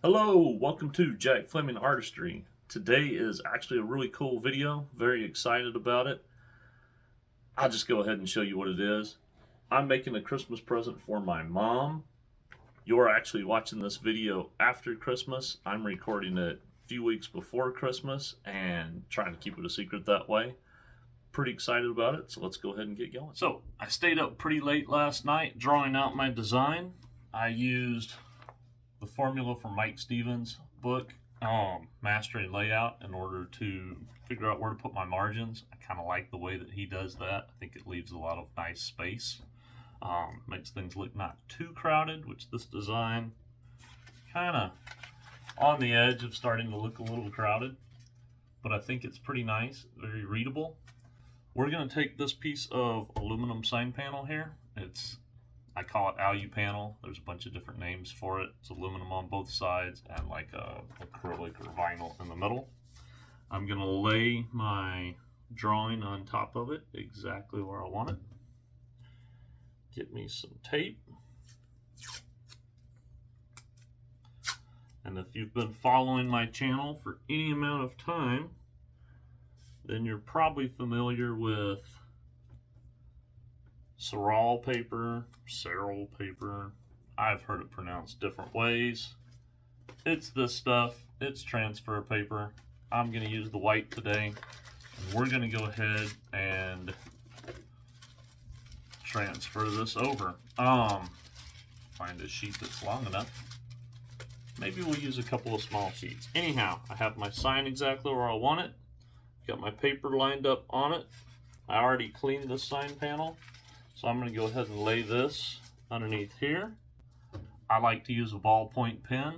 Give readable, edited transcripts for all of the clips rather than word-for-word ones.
Hello, welcome to Jack Fleming Artistry. Today is actually a really cool video, very excited about it. I'll just go ahead and show you what it is. I'm making a Christmas present for my mom. You're actually watching this video after Christmas. I'm recording it a few weeks before Christmas and trying to keep it a secret that way. Pretty excited about it, so let's go ahead and get going. So, I stayed up pretty late last night drawing out my design. I used the formula from Mike Stevens' book, Mastering Layout, in order to figure out where to put my margins. I kind of like the way that he does that. I think it leaves a lot of nice space. Makes things look not too crowded, which this design kind of on the edge of starting to look a little crowded, but I think it's pretty nice, very readable. We're going to take this piece of aluminum sign panel here. I call it Alu panel. There's a bunch of different names for it. It's aluminum on both sides and like a acrylic or vinyl in the middle. I'm going to lay my drawing on top of it exactly where I want it. Get me some tape. And if you've been following my channel for any amount of time, then you're probably familiar with Serral paper, Serral paper. I've heard it pronounced different ways. It's this stuff. It's transfer paper. I'm going to use the white today. And we're going to go ahead and transfer this over. Find a sheet that's long enough. Maybe we'll use a couple of small sheets. Anyhow, I have my sign exactly where I want it. Got my paper lined up on it. I already cleaned this sign panel. So I'm going to go ahead and lay this underneath here. I like to use a ballpoint pen.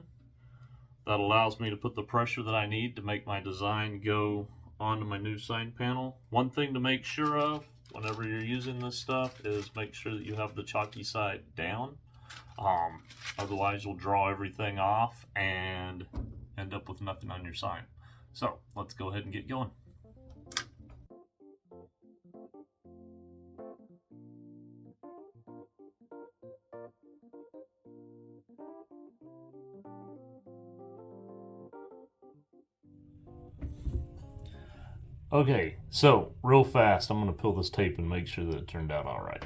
That allows me to put the pressure that I need to make my design go onto my new sign panel. One thing to make sure of whenever you're using this stuff is make sure that you have the chalky side down. Otherwise you'll draw everything off and end up with nothing on your sign. So let's go ahead and get going. Okay, so real fast, I'm going to pull this tape and make sure that it turned out all right.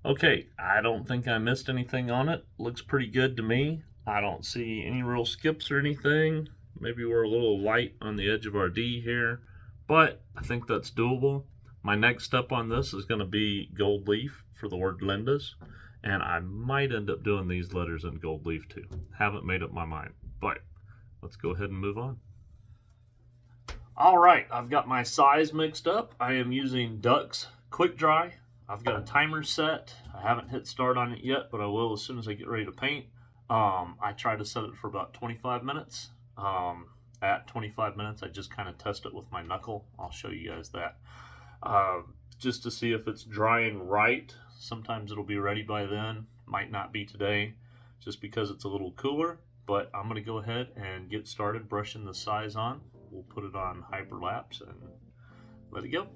Okay, I don't think I missed anything on it. Looks pretty good to me. I don't see any real skips or anything. Maybe we're a little light on the edge of our D here, but I think that's doable. My next step on this is going to be gold leaf for the word Linda's, and I might end up doing these letters in gold leaf too. Haven't made up my mind, but let's go ahead and move on. All right, I've got my size mixed up. I am using Duck's Quick Dry. I've got a timer set. I haven't hit start on it yet, but I will as soon as I get ready to paint. I try to set it for about 25 minutes. At 25 minutes, I just kind of test it with my knuckle. I'll show you guys that. Just to see if it's drying right. Sometimes it'll be ready by then. Might not be today, just because it's a little cooler. But I'm going to go ahead and get started brushing the size on. We'll put it on hyperlapse and let it go.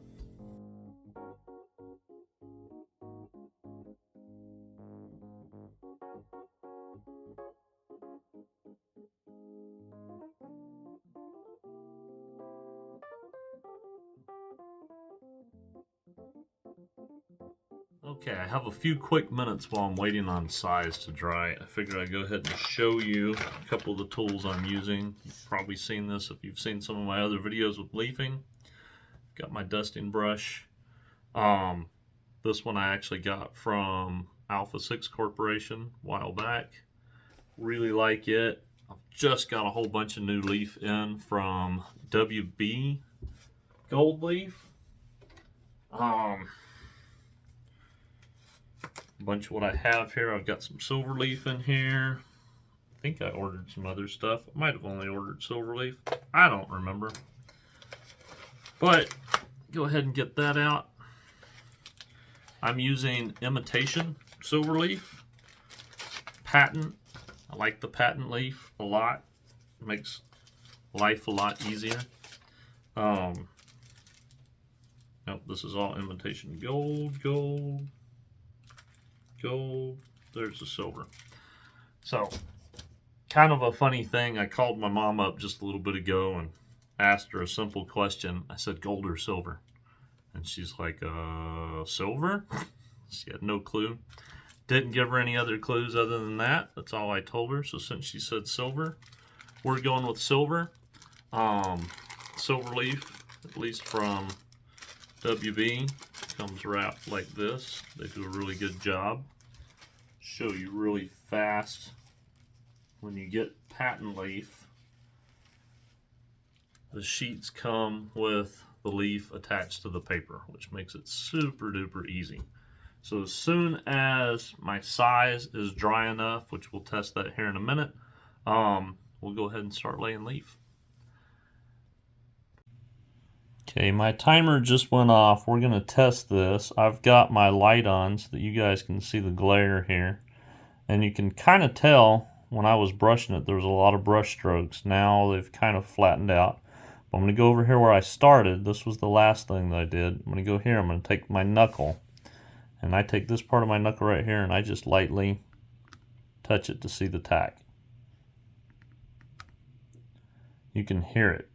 Okay, I have a few quick minutes while I'm waiting on size to dry. I figured I'd go ahead and show you a couple of the tools I'm using. You've probably seen this if you've seen some of my other videos with leafing. Got my dusting brush. This one I actually got from Alpha 6 Corporation a while back. Really like it. I've just got a whole bunch of new leaf in from WB Gold Leaf. A bunch of what I have here. I've got some silver leaf in here. I think I ordered some other stuff. I might have only ordered silver leaf. I don't remember. But go ahead and get that out. I'm using imitation silver leaf. Patent. I like the patent leaf a lot. It makes life a lot easier. Nope, this is all imitation gold, gold, gold. There's the silver. So, kind of a funny thing. I called my mom up just a little bit ago and asked her a simple question. I said, gold or silver? And she's like, silver? She had no clue. Didn't give her any other clues other than that. That's all I told her. So since she said silver, we're going with silver. Silver leaf, at least from WB, comes wrapped like this. They do a really good job. Show you really fast. When you get patent leaf, the sheets come with the leaf attached to the paper, which makes it super duper easy. So as soon as my size is dry enough, which we'll test that here in a minute, we'll go ahead and start laying leaf. Okay, my timer just went off. We're going to test this. I've got my light on so that you guys can see the glare here. And you can kind of tell when I was brushing it, there was a lot of brush strokes. Now they've kind of flattened out. But I'm going to go over here where I started. This was the last thing that I did. I'm going to go here. I'm going to take my knuckle. And I take this part of my knuckle right here and I just lightly touch it to see the tack. You can hear it.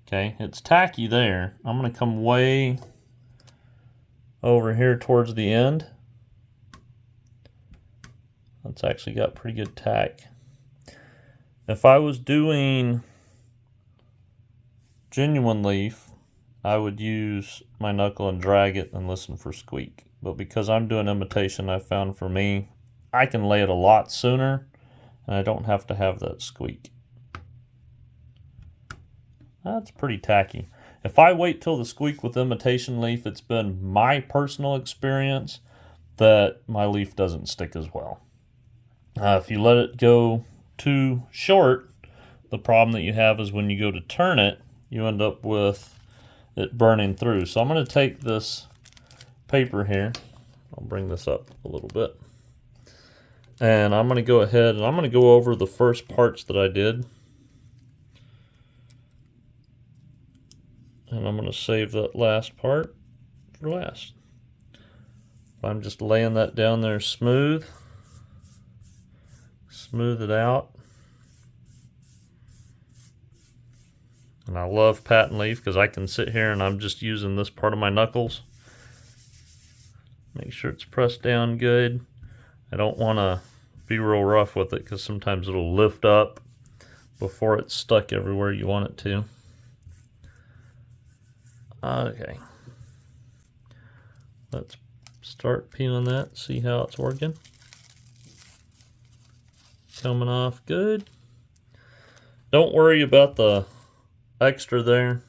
Okay, it's tacky there. I'm going to come way over here towards the end. That's actually got pretty good tack. If I was doing genuine leaf, I would use my knuckle and drag it and listen for squeak. But because I'm doing imitation, I found for me, I can lay it a lot sooner and I don't have to have that squeak. That's pretty tacky. If I wait till the squeak with imitation leaf, it's been my personal experience that my leaf doesn't stick as well. If you let it go too short, the problem that you have is when you go to turn it, you end up with it burning through. So I'm going to take this paper here. I'll bring this up a little bit. And I'm going to go ahead and I'm going to go over the first parts that I did. And I'm going to save that last part for last. I'm just laying that down there smooth. Smooth it out. And I love patent leaf because I can sit here and I'm just using this part of my knuckles. Make sure it's pressed down good. I don't want to be real rough with it because sometimes it'll lift up before it's stuck everywhere you want it to. Okay. Let's start peeling that, see how it's working. Coming off good. Don't worry about the extra there.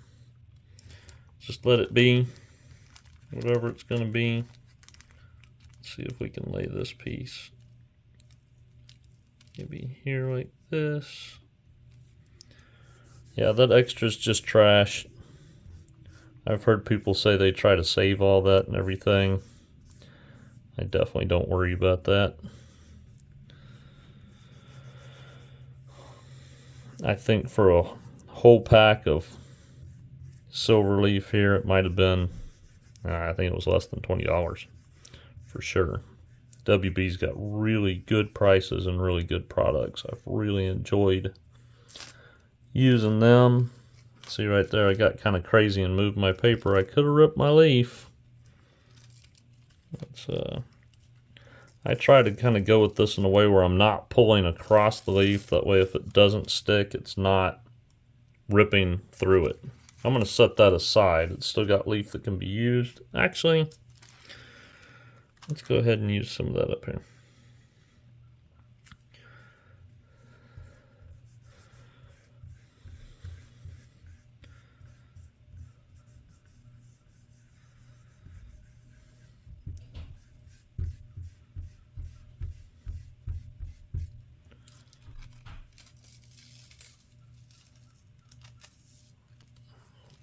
Just let it be whatever it's going to be. Let's see if we can lay this piece maybe here like this. Yeah, that extra is just trash. I've heard people say they try to save all that and everything. I definitely don't worry about that. I think for a whole pack of silver leaf here, it might have been, I think it was less than $20 for sure. WB's got really good prices and really good products. I've really enjoyed using them. See right there, I got kind of crazy and moved my paper. I could have ripped my leaf. I try to kind of go with this in a way where I'm not pulling across the leaf. That way if it doesn't stick, it's not ripping through it. I'm going to set that aside. It's still got leaf that can be used. Actually, let's go ahead and use some of that up here.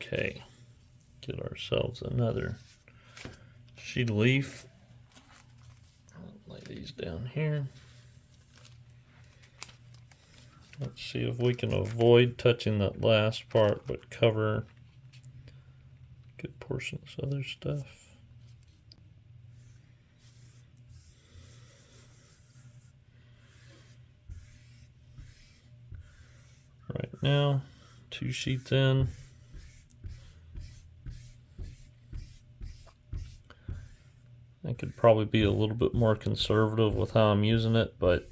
Okay, get ourselves another sheet of leaf. I'll lay these down here. Let's see if we can avoid touching that last part, but cover a good portion of this other stuff. Right now, 2 sheets in. I could probably be a little bit more conservative with how I'm using it, but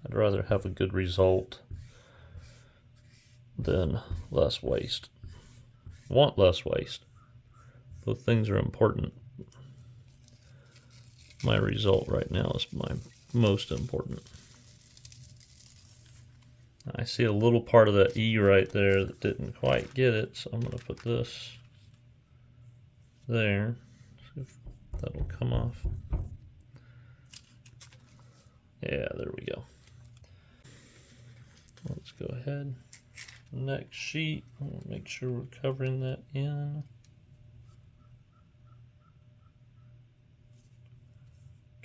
I'd rather have a good result than less waste. Want less waste. Both things are important. My result right now is my most important. I see a little part of that E right there that didn't quite get it, so I'm going to put this there. See if that'll come off. Yeah, there we go. Let's go ahead. Next sheet, we'll make sure we're covering that in.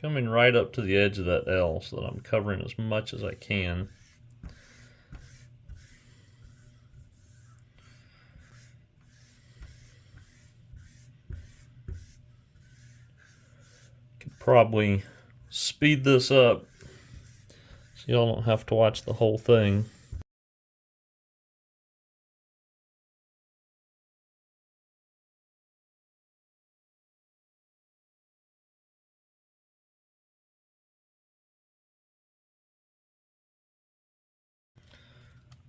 Coming right up to the edge of that L so that I'm covering as much as I can. Could probably speed this up so y'all don't have to watch the whole thing.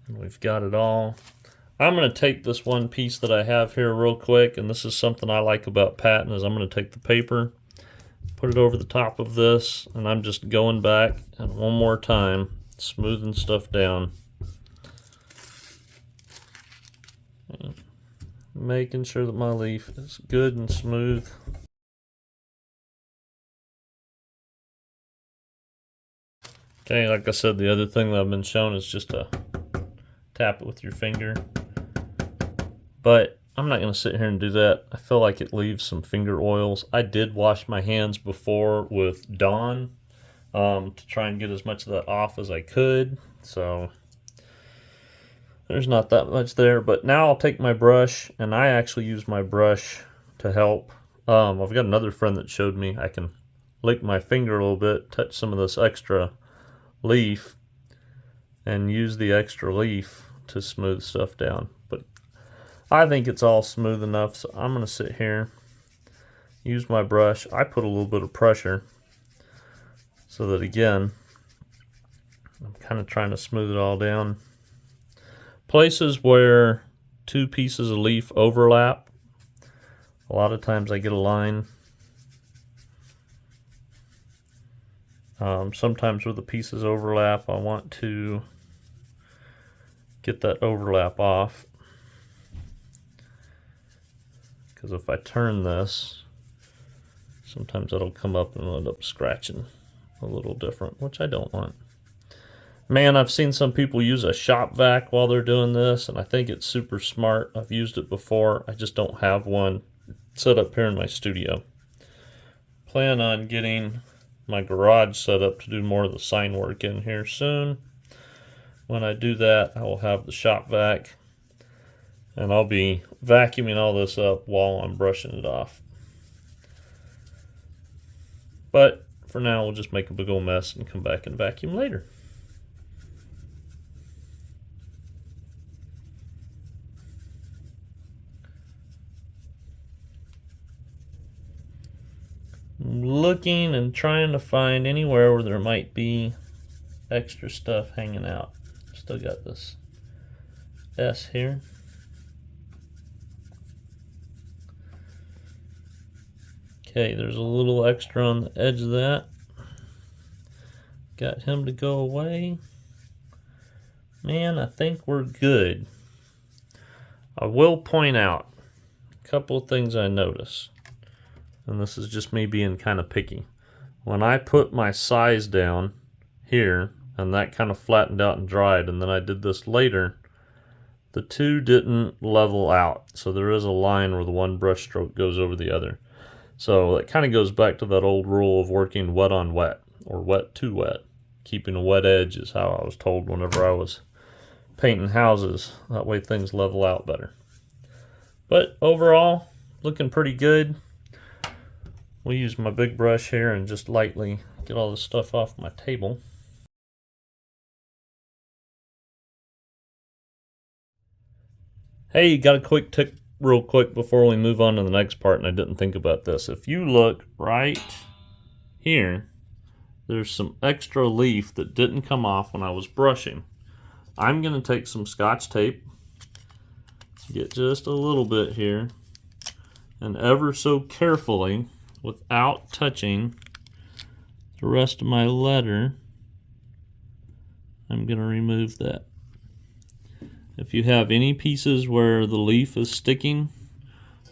And we've got it all. I'm going to take this one piece that I have here real quick, and this is something I like about patting, is I'm going to take the paper, put it over the top of this, and I'm just going back and one more time, smoothing stuff down. And making sure that my leaf is good and smooth. Okay, like I said, the other thing that I've been shown is just to tap it with your finger. But I'm not going to sit here and do that. I feel like it leaves some finger oils. I did wash my hands before with Dawn to try and get as much of that off as I could. So there's not that much there. But now I'll take my brush, and I actually use my brush to help. I've got another friend that showed me I can lick my finger a little bit, touch some of this extra leaf, and use the extra leaf to smooth stuff down. But I think it's all smooth enough, so I'm going to sit here, use my brush. I put a little bit of pressure so that, again, I'm kind of trying to smooth it all down. Places where 2 pieces of leaf overlap, a lot of times I get a line. Sometimes where the pieces overlap, I want to get that overlap off. Because if I turn this, sometimes it'll come up and end up scratching a little different, which I don't want. Man, I've seen some people use a shop vac while they're doing this, and I think it's super smart. I've used it before. I just don't have one set up here in my studio. Plan on getting my garage set up to do more of the sign work in here soon. When I do that, I will have the shop vac, and I'll be vacuuming all this up while I'm brushing it off. But for now, we'll just make a big old mess and come back and vacuum later. I'm looking and trying to find anywhere where there might be extra stuff hanging out. Still got this S here. Okay, there's a little extra on the edge of that. Got him to go away. Man, I think we're good. I will point out a couple of things I noticed. And this is just me being kind of picky. When I put my size down here, and that kind of flattened out and dried, and then I did this later, the two didn't level out. So there is a line where the one brush stroke goes over the other. So it kind of goes back to that old rule of working wet on wet, or wet to wet. Keeping a wet edge is how I was told whenever I was painting houses. That way things level out better. But overall, looking pretty good. We'll use my big brush here and just lightly get all this stuff off my table. Hey, got a quick tip real quick before we move on to the next part, and I didn't think about this. If you look right here, there's some extra leaf that didn't come off when I was brushing. I'm going to take some Scotch tape, get just a little bit here, and ever so carefully, without touching the rest of my letter, I'm going to remove that. If you have any pieces where the leaf is sticking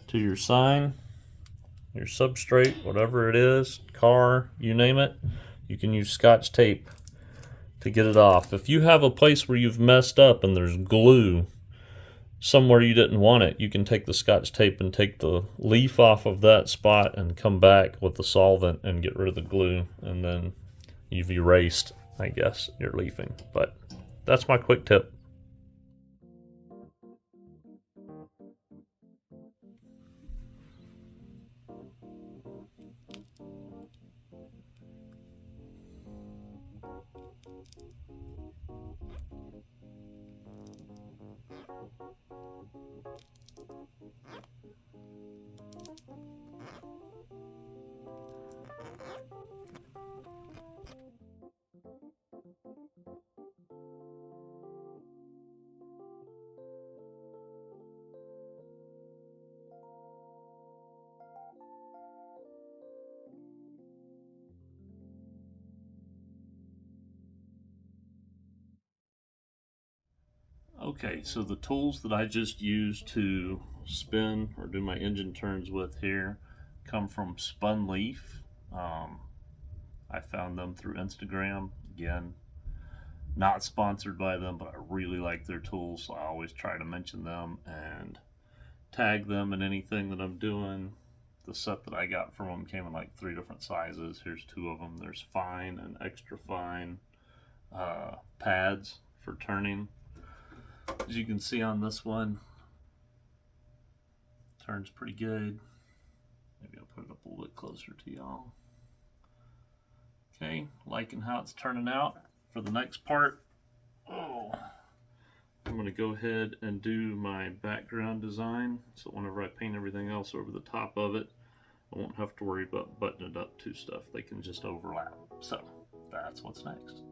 to your sign, your substrate, whatever it is, car, you name it, you can use Scotch tape to get it off. If you have a place where you've messed up and there's glue somewhere you didn't want it, you can take the Scotch tape and take the leaf off of that spot and come back with the solvent and get rid of the glue, and then you've erased, I guess, your leafing. But that's my quick tip. Okay, so the tools that I just used to spin or do my engine turns with here come from Spun Leaf. I found them through Instagram. Again, not sponsored by them, but I really like their tools, so I always try to mention them and tag them in anything that I'm doing. The set that I got from them came in like 3 different sizes. Here's 2 of them. There's fine and extra fine pads for turning. As you can see on this one, turns pretty good. Maybe I'll put it up a little bit closer to y'all. Okay, liking how it's turning out. For the next part, I'm going to go ahead and do my background design, so whenever I paint everything else over the top of it, I won't have to worry about buttoning it up to stuff. They can just overlap. So that's what's next.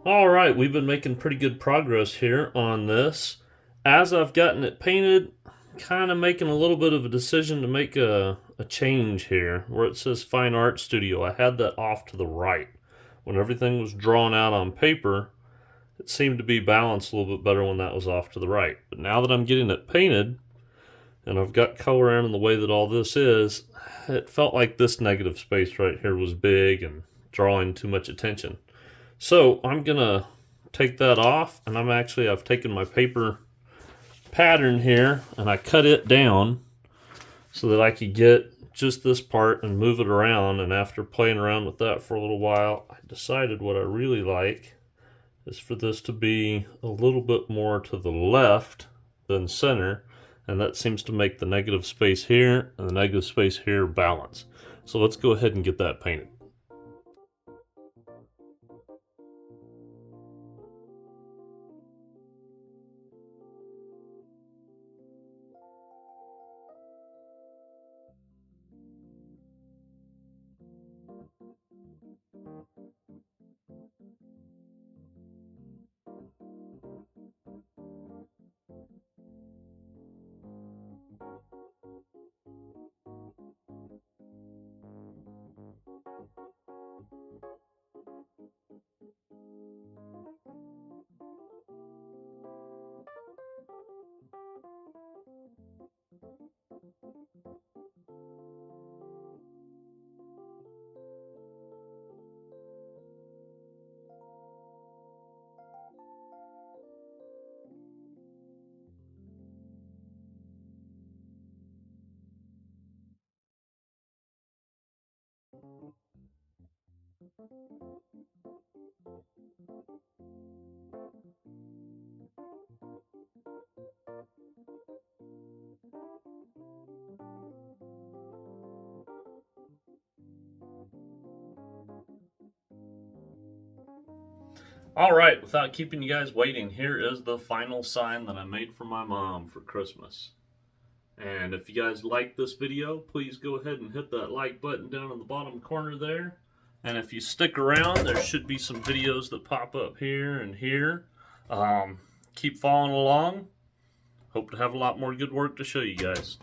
Alright, we've been making pretty good progress here on this. As I've gotten it painted, kind of making a little bit of a decision to make a change here. Where it says Fine Art Studio, I had that off to the right. When everything was drawn out on paper, it seemed to be balanced a little bit better when that was off to the right. But now that I'm getting it painted, and I've got color in the way that all this is, it felt like this negative space right here was big and drawing too much attention. So I'm gonna take that off, and I've taken my paper pattern here and I cut it down so that I could get just this part and move it around, and after playing around with that for a little while, I decided what I really like is for this to be a little bit more to the left than center, and that seems to make the negative space here and the negative space here balance. So let's go ahead and get that painted. All right, without keeping you guys waiting, here is the final sign that I made for my mom for Christmas. And if you guys like this video, please go ahead and hit that like button down in the bottom corner there. And if you stick around, there should be some videos that pop up here and here. Keep following along. Hope to have a lot more good work to show you guys.